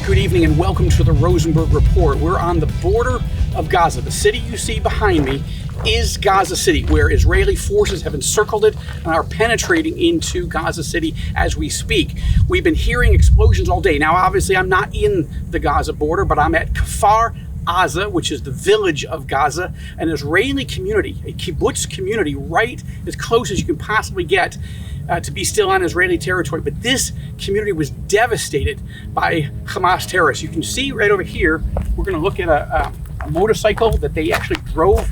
Good evening and welcome to the Rosenberg Report. We're on the border of Gaza. The city you see behind me is Gaza City, where Israeli forces have encircled it and are penetrating into Gaza City as we speak. We've been hearing explosions all day. Now, obviously, I'm not in the Gaza border, but I'm at Kfar Aza, which is the village of Gaza, an Israeli community, a kibbutz community right as close as you can possibly get to be still on Israeli territory. But this community was devastated by Hamas terrorists. You can see right over here, we're going to look at a motorcycle that they actually drove.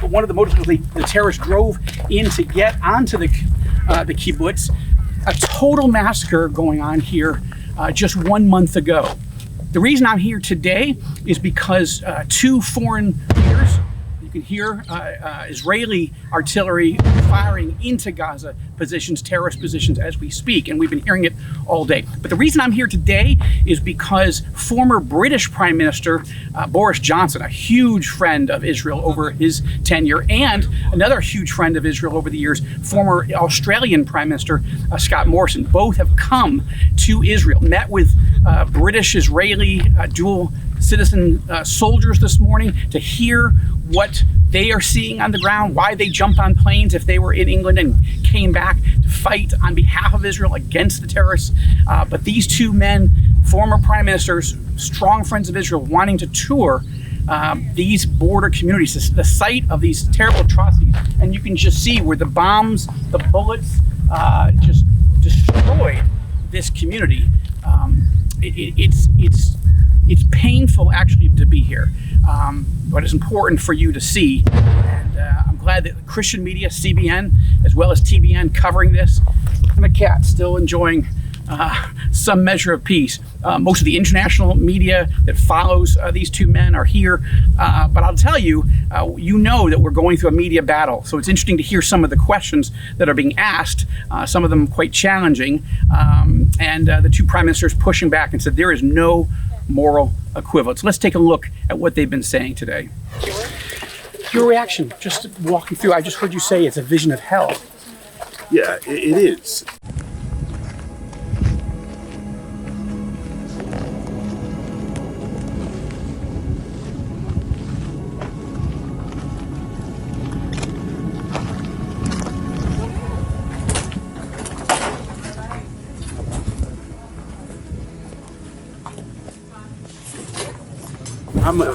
One of the motorcycles the terrorists drove in to get onto the kibbutz. A total massacre going on here just 1 month ago. The reason I'm here today is because two foreign leaders, you can hear Israeli artillery firing into Gaza positions, terrorist positions as we speak, and we've been hearing it all day. But the reason I'm here today is because former British Prime Minister Boris Johnson, a huge friend of Israel over his tenure, and another huge friend of Israel over the years, former Australian Prime Minister Scott Morrison, both have come to Israel, met with British-Israeli dual citizen soldiers this morning to hear what they are seeing on the ground, why they jumped on planes if they were in England and came back to fight on behalf of Israel against the terrorists. But these two men, former prime ministers, strong friends of Israel, wanting to tour these border communities, the site of these terrible atrocities. And you can just see where the bombs, the bullets just destroyed this community. It's painful actually to be here, but it's important for you to see. And I'm glad that Christian media, CBN, as well as TBN, covering this. And the cat still enjoying some measure of peace. Most of the international media that follows these two men are here. But I'll tell you, you know that we're going through a media battle. So it's interesting to hear some of the questions that are being asked, some of them quite challenging. And the two prime ministers pushing back and said there is no moral equivalence. Let's take a look at what they've been saying today. Your reaction, just walking through, I just heard you say it's a vision of hell. Yeah, it is.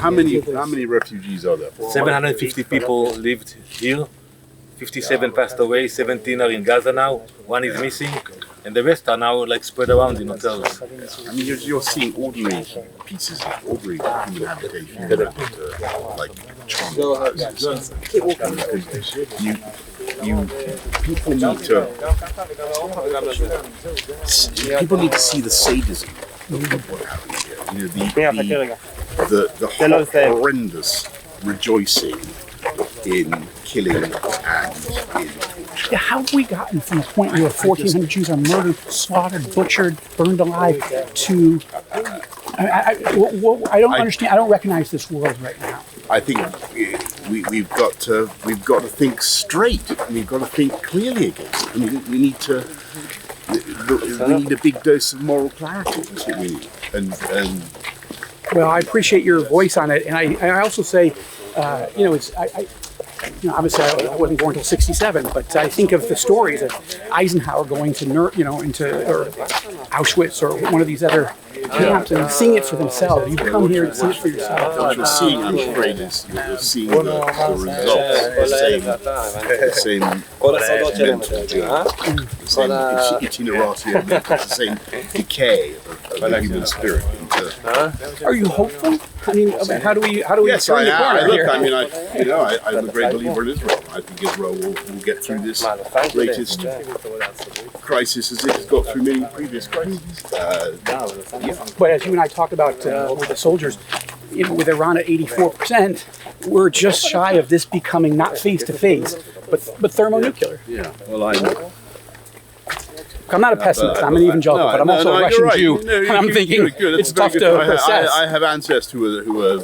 How many refugees are there? 750 people lived here. 57 passed away. 17 are in Gaza now. One is missing, and the rest are now like spread around in hotels. I mean, you're seeing ordinary pieces of ordinary human habitation, like charnel houses. People need to see the sadism of what happened here. You know, the horrendous rejoicing in killing and in torture. Yeah, how have we gotten from a point where 1,400 Jews are murdered, slaughtered, butchered, burned alive to... I don't understand. I don't recognize this world right now. I think we've got to think straight. We've got to think clearly against it. I mean, we need a big dose of moral clarity. That's what we need. And well, I appreciate your voice on it, and I also say, obviously I wasn't born until '67, but I think of the stories of Eisenhower going to or Auschwitz or one of these other camps and seeing it for themselves. You come here and see it for yourself. What you're seeing, I'm afraid, is you're seeing the results, the same mental journey, the same itinerati, the same decay of the human spirit. Are you hopeful? I mean, how do we yes, turn the corner here? I mean, I'm a great believer in Israel. I think Israel will get through this greatest crisis as it has got through many previous crises. But as you and I talked about with the soldiers, with Iran at 84%, we're just shy of this becoming not face-to-face, but thermonuclear. Yeah, well, I know. I'm not a pessimist. I'm an evangelical, but I'm also a Russian Jew, and I'm thinking it's tough to assess. I have ancestors who are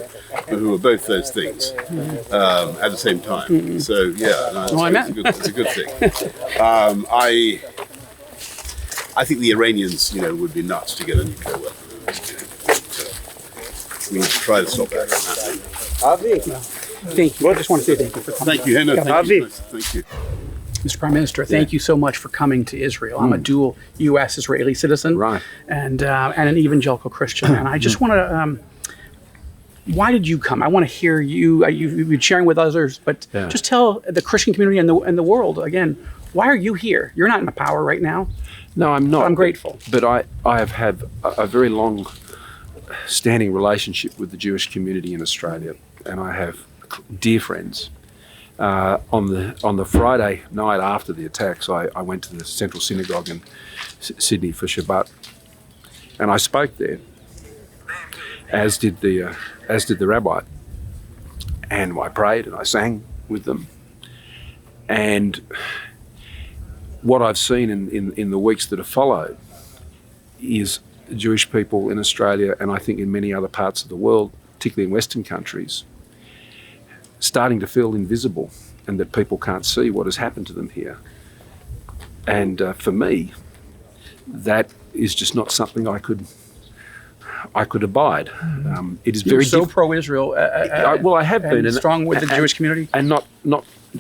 both those things at the same time. So yeah, it's a good thing. I think the Iranians, would be nuts to get a nuclear weapon. We need to try to stop that. Thank you. I just want to say thank you for coming. Thank you, Henna. Thank you. Mr. Prime Minister, thank you so much for coming to Israel. I'm a dual U.S. Israeli citizen, Right. and an evangelical Christian. And I just want to. Why did you come? I want to hear you. You've been sharing with others, but just tell the Christian community and the world again. Why are you here? You're not in power right now. No, I'm not. I'm grateful. But I have had a very long standing relationship with the Jewish community in Australia, and I have dear friends. On the Friday night after the attacks, I went to the Central Synagogue in Sydney for Shabbat, and I spoke there, as did the rabbi, and I prayed and I sang with them. And what I've seen in the weeks that have followed is Jewish people in Australia, and I think in many other parts of the world, particularly in Western countries, starting to feel invisible, and that people can't see what has happened to them here. And for me, that is just not something I could abide. It is very so pro-Israel. Well, I have been, and strong with the Jewish community, and not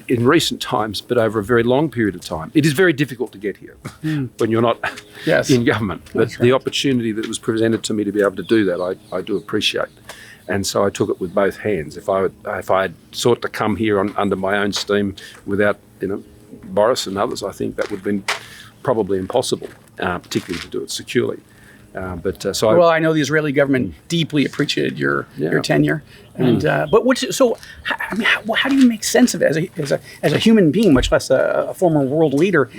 in recent times, but over a very long period of time. It is very difficult to get here when you're not in government. But the opportunity that was presented to me to be able to do that, I do appreciate. And so I took it with both hands. If I had sought to come here under my own steam without Boris and others, I think that would have been probably impossible, particularly to do it securely. I know the Israeli government deeply appreciated your tenure, and how do you make sense of it as a human being, much less a former world leader,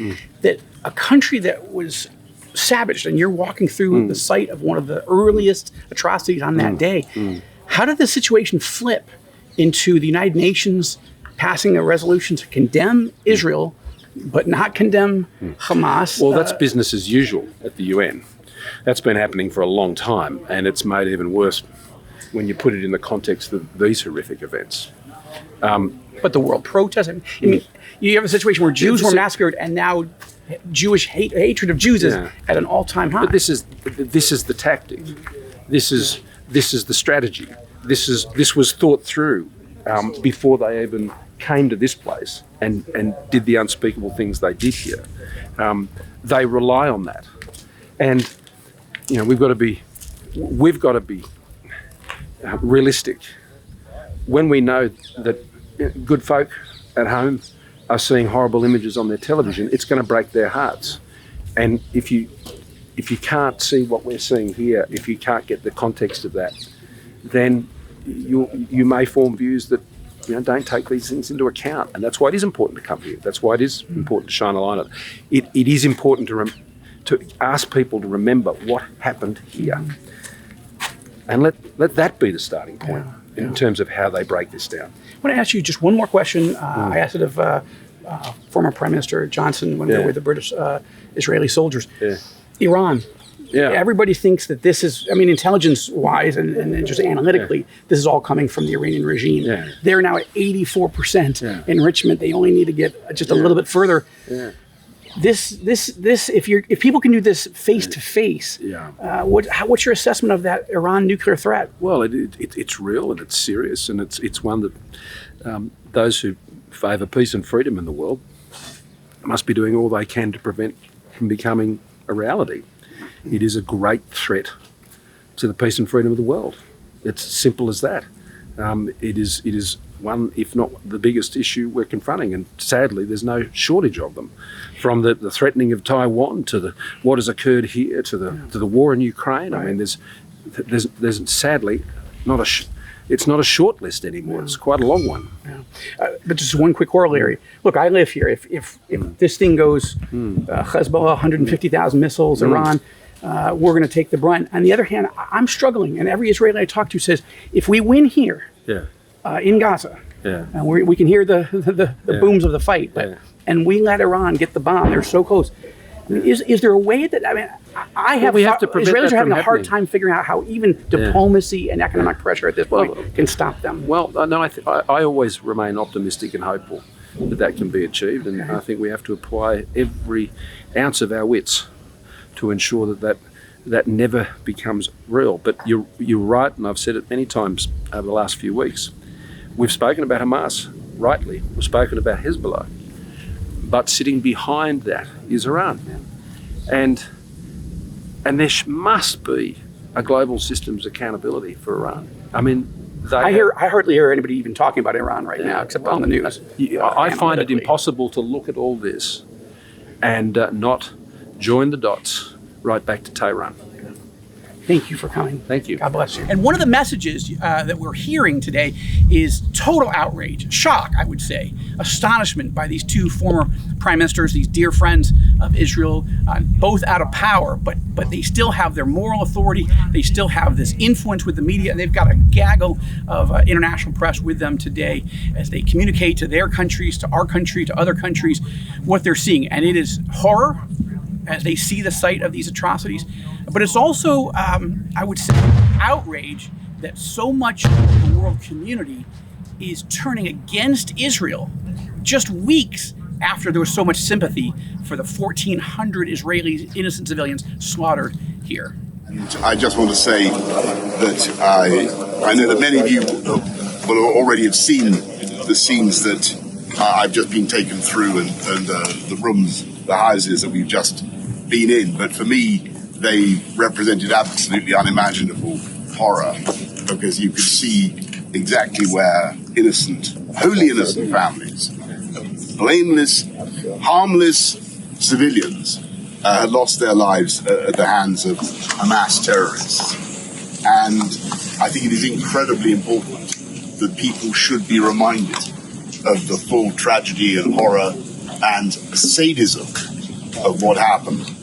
that a country that was savaged, and you're walking through the site of one of the earliest atrocities on that day? How did the situation flip into the United Nations passing a resolution to condemn Israel, but not condemn Hamas? Well, that's business as usual at the UN. That's been happening for a long time, and it's made even worse when you put it in the context of these horrific events. But the world protested. I mean, you have a situation where Jews were massacred, and now Jewish hatred of Jews is at an all-time high. But this is the tactic. This is the strategy. This was thought through before they even came to this place and did the unspeakable things they did here. They rely on that, and we've got to be realistic. When we know that good folk at home are seeing horrible images on their television, it's going to break their hearts. And if you can't see what we're seeing here, if you can't get the context of that, then you may form views that don't take these things into account. And that's why it is important to come here. That's why it is important to shine a light on it. It is important to ask people to remember what happened here, and let that be the starting point in terms of how they break this down. I want to ask you just one more question. I asked it of former Prime Minister Johnson when they were with the British Israeli soldiers. Iran. Everybody thinks that this is, intelligence-wise and just analytically, this is all coming from the Iranian regime. They're now at 84% enrichment. They only need to get just a little bit further. This. If people can do this face to face, what's your assessment of that Iran nuclear threat? Well, it's real and it's serious, and it's one that those who favour peace and freedom in the world must be doing all they can to prevent from becoming a reality. It is a great threat to the peace and freedom of the world. It's as simple as that. It is one, if not the biggest issue we're confronting, and sadly there's no shortage of them. From the threatening of Taiwan to what has occurred here to the war in Ukraine. I mean, there's sadly it's not a short list anymore. It's quite a long one. But just one quick corollary. Look, I live here. If this thing goes, Hezbollah, 150,000 missiles, Iran, we're going to take the brunt. On the other hand, I'm struggling, and every Israeli I talk to says, if we win here in Gaza, and we can hear the booms of the fight, and we let Iran get the bomb, they're so close. I mean, is there a way that, Israelis are having a hard time figuring out how even diplomacy and economic pressure at this point can stop them? Well, no, I always remain optimistic and hopeful that can be achieved, and I think we have to apply every ounce of our wits to ensure that that never becomes real. But you're right, and I've said it many times over the last few weeks. We've spoken about Hamas, rightly. We've spoken about Hezbollah. But sitting behind that is Iran. And there must be a global systems accountability for Iran. I mean, I hardly hear anybody even talking about Iran right now, except on the news. I find it impossible to look at all this and not join the dots right back to Tehran. Thank you for coming. Thank you. God bless you. And one of the messages that we're hearing today is total outrage, shock, I would say, astonishment by these two former prime ministers, these dear friends of Israel, both out of power, but they still have their moral authority. They still have this influence with the media, and they've got a gaggle of international press with them today as they communicate to their countries, to our country, to other countries, what they're seeing. And it is horror as they see the sight of these atrocities. But it's also, I would say, outrage that so much of the world community is turning against Israel just weeks after there was so much sympathy for the 1,400 Israeli innocent civilians slaughtered here. I just want to say that I know that many of you will already have seen the scenes that I've just been taken through and the rooms, the houses that we've just been in. But for me, they represented absolutely unimaginable horror, because you could see exactly where innocent, wholly innocent families, blameless, harmless civilians had lost their lives at the hands of Hamas terrorists. And I think it is incredibly important that people should be reminded of the full tragedy and horror and sadism of what happened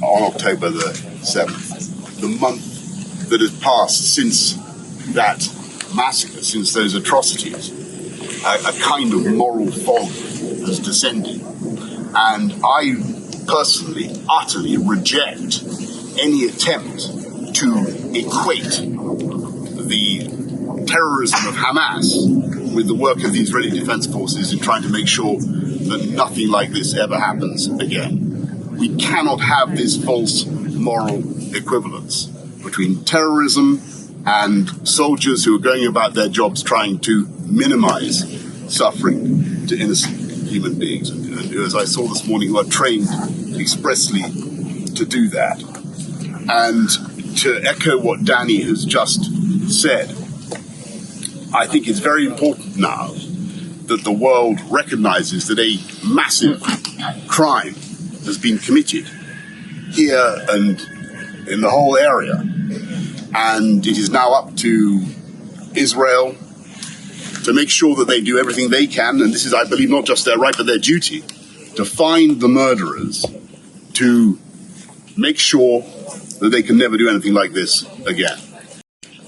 on October the 7th. The month that has passed since that massacre, since those atrocities, a kind of moral fog has descended. And I personally, utterly reject any attempt to equate the terrorism of Hamas with the work of the Israeli Defense Forces in trying to make sure that nothing like this ever happens again. We cannot have this false moral equivalence between terrorism and soldiers who are going about their jobs trying to minimize suffering to innocent human beings. And as I saw this morning, who are trained expressly to do that. And to echo what Danny has just said, I think it's very important now that the world recognizes that a massive crime has been committed here and in the whole area. And it is now up to Israel to make sure that they do everything they can, and this is, I believe, not just their right but their duty, to find the murderers, to make sure that they can never do anything like this again.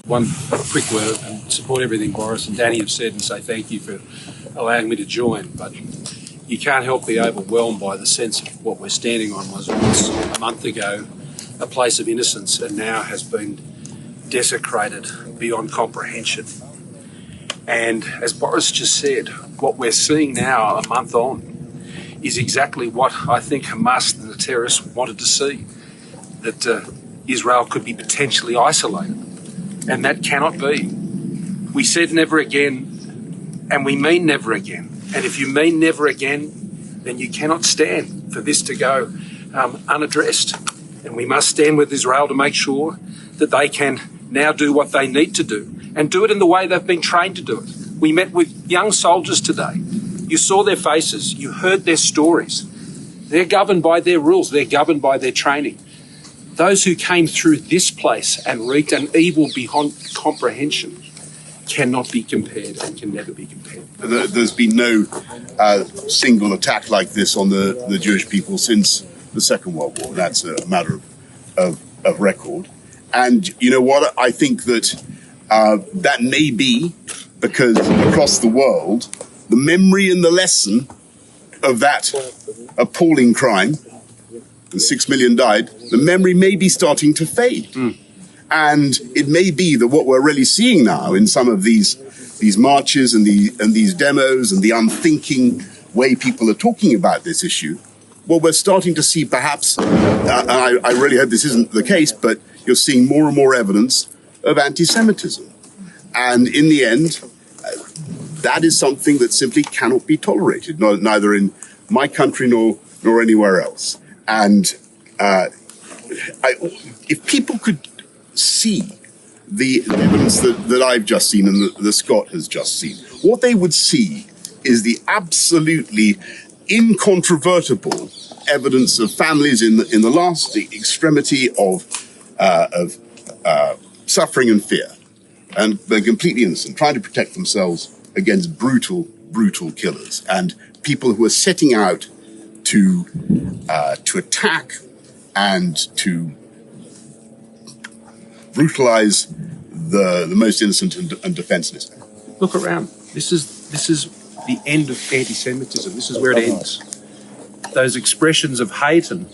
One quick word and support everything Boris and Danny have said and say thank you for allowing me to join, but you can't help be overwhelmed by the sense of what we're standing on was once a month ago a place of innocence and now has been desecrated beyond comprehension. And as Boris just said, what we're seeing now a month on is exactly what I think Hamas and the terrorists wanted to see, that Israel could be potentially isolated. And that cannot be. We said never again, and we mean never again. And if you mean never again, then you cannot stand for this to go unaddressed. And we must stand with Israel to make sure that they can now do what they need to do and do it in the way they've been trained to do it. We met with young soldiers today. You saw their faces. You heard their stories. They're governed by their rules. They're governed by their training. Those who came through this place and wreaked an evil beyond comprehension cannot be compared and can never be compared. There's been no single attack like this on the Jewish people since the Second World War. That's a matter of record. And you know what? I think that that may be because across the world, the memory and the lesson of that appalling crime, and 6 million died, the memory may be starting to fade. And it may be that what we're really seeing now in some of these marches and these demos and the unthinking way people are talking about this issue well, we're starting to see perhaps, and I really hope this isn't the case, but you're seeing more and more evidence of anti-Semitism. And in the end, that is something that simply cannot be tolerated, neither in my country nor anywhere else. And if people could see the evidence that I've just seen and that Scott has just seen, what they would see is the absolutely incontrovertible evidence of families in the last extremity of suffering and fear, and they're completely innocent, trying to protect themselves against brutal killers and people who are setting out to attack and to brutalize the most innocent and defenseless. Look around. This is the end of anti-Semitism. This is where it ends. Those expressions of hate and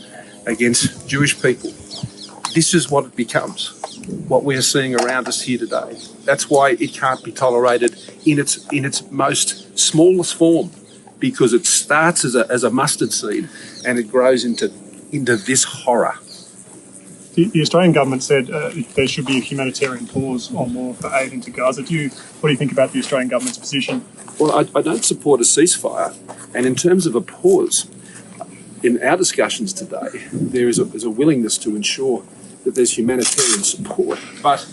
against Jewish people. This is what it becomes. What we're seeing around us here today. That's why it can't be tolerated in its most smallest form, because it starts as a mustard seed and it grows into this horror. The Australian government said there should be a humanitarian pause on war for aid into Gaza. What do you think about the Australian government's position? Well, I don't support a ceasefire. And in terms of a pause, in our discussions today, there is a willingness to ensure that there's humanitarian support. But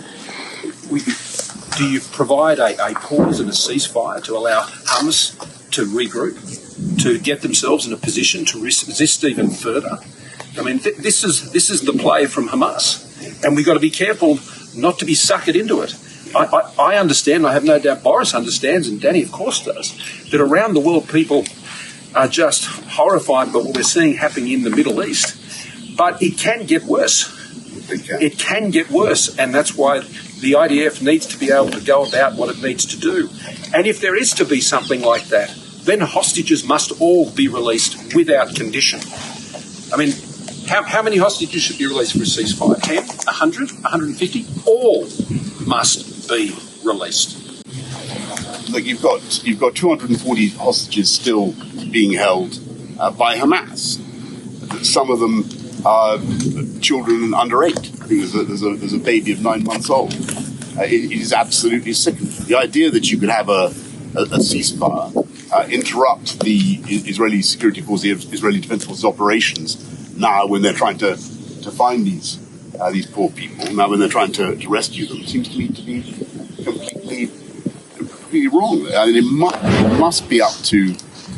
do you provide a pause and a ceasefire to allow Hamas to regroup, to get themselves in a position to resist even further? I mean, this is the play from Hamas, and we've got to be careful not to be suckered into it. I understand, I have no doubt Boris understands, and Danny of course does, that around the world people are just horrified by what we're seeing happening in the Middle East. But it can get worse. It can get worse, and that's why the IDF needs to be able to go about what it needs to do. And if there is to be something like that, then hostages must all be released without condition. I mean, how many hostages should be released for a ceasefire? 10? 100? 150? All must be released. Look, you've got 240 hostages still being held by Hamas. Some of them are children under 8. I think there's a baby of 9 months old. It is absolutely sickening. The idea that you could have a ceasefire, interrupt the Israeli security forces, the Israeli Defense Forces operations now when they're trying to find these poor people, now when they're trying to rescue them, seems to me to be completely wrong. I mean, it must be up to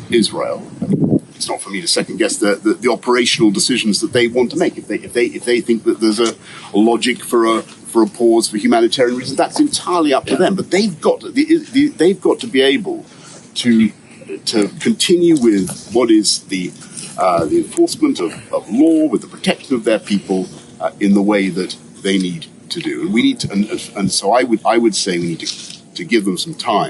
Israel. It's not for me to second guess the operational decisions that they want to make. If they think that there's a logic for a pause for humanitarian reasons, that's entirely up to them. But they've got to be able to continue with what is the enforcement of law, with the protection of their people in the way that they need to do. And we need to, and so I would say we need to give them some time